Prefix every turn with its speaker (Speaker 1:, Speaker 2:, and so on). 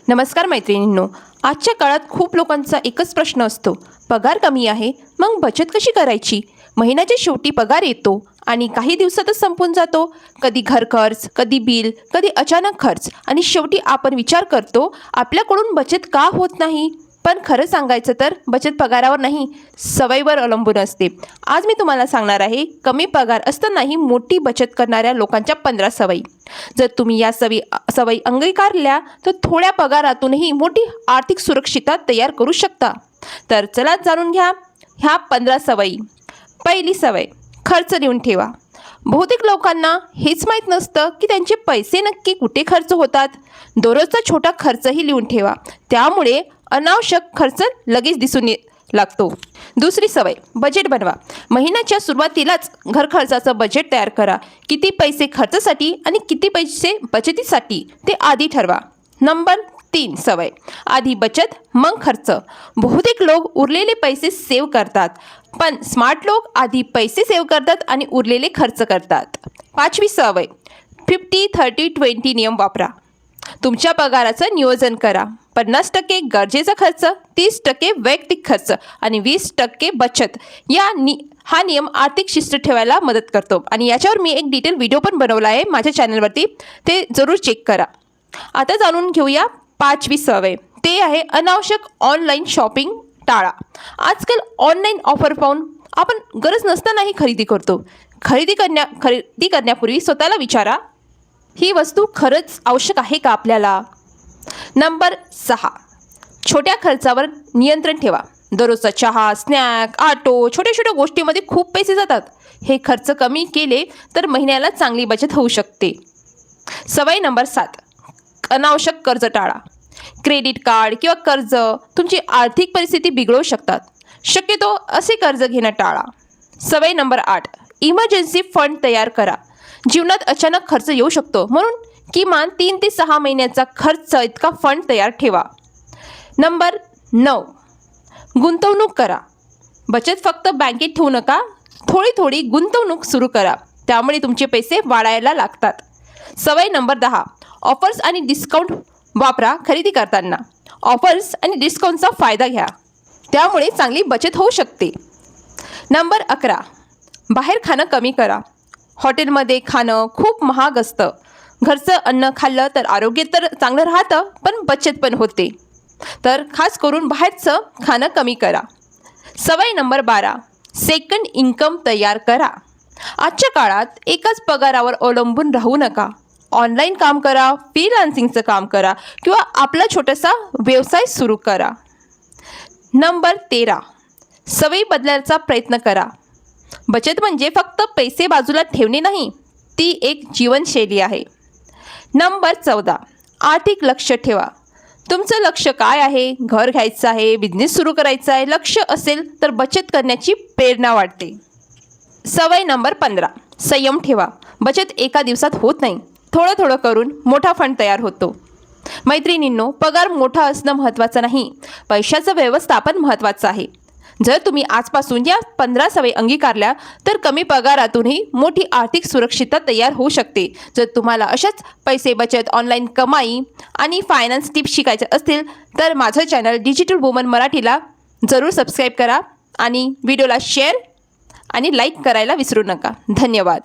Speaker 1: नमस्कार मैत्रिणींनो, आजच्या काळात खूप लोकांचा एकच प्रश्न असतो, पगार कमी आहे, मग बचत कशी करायची? महिन्याच्या शेवटी पगार येतो आणि काही दिवसातच संपून जातो. कधी घर खर्च, कधी बिल, कधी अचानक खर्च आणि शेवटी आपण विचार करतो आपल्याकडून बचत का होत नाही. पण खरं सांगायचं तर बचत पगारावर नाही, सवयीवर अवलंबून असते. आज मी तुम्हाला सांगणार आहे कमी पगार असतानाही मोठी बचत करणाऱ्या लोकांच्या 15 सवयी. जर तुम्ही या सवयी अंगीकारल्या तर थोड्या पगारातूनही मोठी आर्थिक सुरक्षितता तयार करू शकता. तर चला जाणून घ्या ह्या 15 सवयी. पहिली सवय, खर्च लिहून ठेवा. बहुतेक लोकांना हेच माहीत नसतं की त्यांचे पैसे नक्की कुठे खर्च होतात. दररोजचा छोटा खर्चही लिहून ठेवा, त्यामुळे अनावश्यक खर्च लगेच दिसून लागतो. दुसरी सवय, बजेट बनवा. महिन्याच्या सुरुवातीलाच घर खर्चाचं बजेट तयार करा. किती पैसे खर्चासाठी आणि किती पैसे बचतीसाठी ते आधी ठरवा. नंबर 3 सवय, आधी बचत मग खर्च. बहुतेक लोक उरलेले पैसे सेव्ह करतात, पण स्मार्ट लोक आधी पैसे सेव्ह करतात आणि उरलेले खर्च करतात. 5वी सवय, 50-30-20 नियम वापरा. तुमच्या पगाराचं नियोजन करा. 50% गरजेचा खर्च, 30% वैयक्तिक खर्च आणि 20% बचत. हा नियम आर्थिक शिस्त ठेवायला मदत करतो आणि याच्यावर मी एक डिटेल व्हिडिओ पण बनवला आहे माझ्या चॅनलवरती, ते जरूर चेक करा. आता जाणून घेऊया 5वी सवय, ते आहे अनावश्यक ऑनलाईन शॉपिंग टाळा. आजकाल ऑनलाईन ऑफर पाहून आपण गरज नसतानाही खरेदी करतो. खरेदी करण्यापूर्वी स्वतःला विचारा, ही वस्तू खरंच आवश्यक आहे का आपल्याला? नंबर 6, छोट्या खर्चावर नियंत्रण ठेवा. दररोजचा चहा, स्नॅक, ऑटो, छोट्या छोट्या गोष्टींमध्ये खूप पैसे जातात. हे खर्च कमी केले तर महिन्याला चांगली बचत होऊ शकते. सवय नंबर 7, अनावश्यक कर्ज टाळा. क्रेडिट कार्ड किंवा कर्ज तुमची आर्थिक परिस्थिती बिघडवू शकतात. शक्यतो असे कर्ज घेणं टाळा. सवय नंबर 8, इमर्जन्सी फंड तयार करा. जीवनात अचानक खर्च येऊ शकतो, म्हणून किमान 3 ते 6 महिन्याचा खर्च इतका फंड तयार ठेवा. नंबर 9, गुंतवणूक करा. बचत फक्त बँकेत ठेवू नका, थोडी थोडी गुंतवणूक सुरू करा, त्यामुळे तुमचे पैसे वाढायला लागतात. सवय नंबर 10, ऑफर्स आणि डिस्काउंट वापरा. खरेदी करताना ऑफर्स आणि डिस्काउंटचा फायदा घ्या, त्यामुळे चांगली बचत होऊ शकते. नंबर 11, बाहेर खाणं कमी करा. हॉटेलमध्ये खाणं खूप महाग असतं. घरचं अन्न खाल्लं तर आरोग्य तर चांगलं राहतं, पण बचत पण होते. तर खास करून बाहेरचं खाणं कमी करा. सवय नंबर 12, सेकंड इन्कम तयार करा. आजच्या काळात एकाच पगारावर अवलंबून राहू नका. ऑनलाईन काम करा, फ्रीलान्सिंगचं काम करा किंवा आपला छोटासा व्यवसाय सुरू करा. नंबर 13, सवयी बदलायचा प्रयत्न करा. बचत म्हणजे फक्त पैसे बाजूला ठेवणे नाही, ती एक जीवनशैली आहे. नंबर 14, आर्थिक लक्ष्य ठेवा. तुमचं लक्ष्य काय आहे? घर घ्यायचं आहे, बिझनेस सुरू करायचा आहे. लक्ष्य असेल तर बचत करण्याची प्रेरणा वाढते. सवय नंबर 15, संयम ठेवा. बचत एका दिवसात होत नाही, थोडं थोडं करून मोठा फंड तयार होतो. मैत्रिणींनो, पगार मोठा असणं महत्त्वाचं नाही, पैशाचं व्यवस्थापन महत्त्वाचं आहे. जर तुम्ही आजपासून या 15 सवयी अंगीकारल्या तर कमी पगारातूनही मोठी आर्थिक सुरक्षितता तयार होऊ शकते. जर तुम्हाला अशाच पैसे बचत, ऑनलाईन कमाई आणि फायनान्स टिप्स शिकायचे असतील तर माझं चॅनल डिजिटल वुमन मराठीला जरूर सबस्क्राईब करा आणि व्हिडिओला शेअर आणि लाईक करायला विसरू नका. धन्यवाद.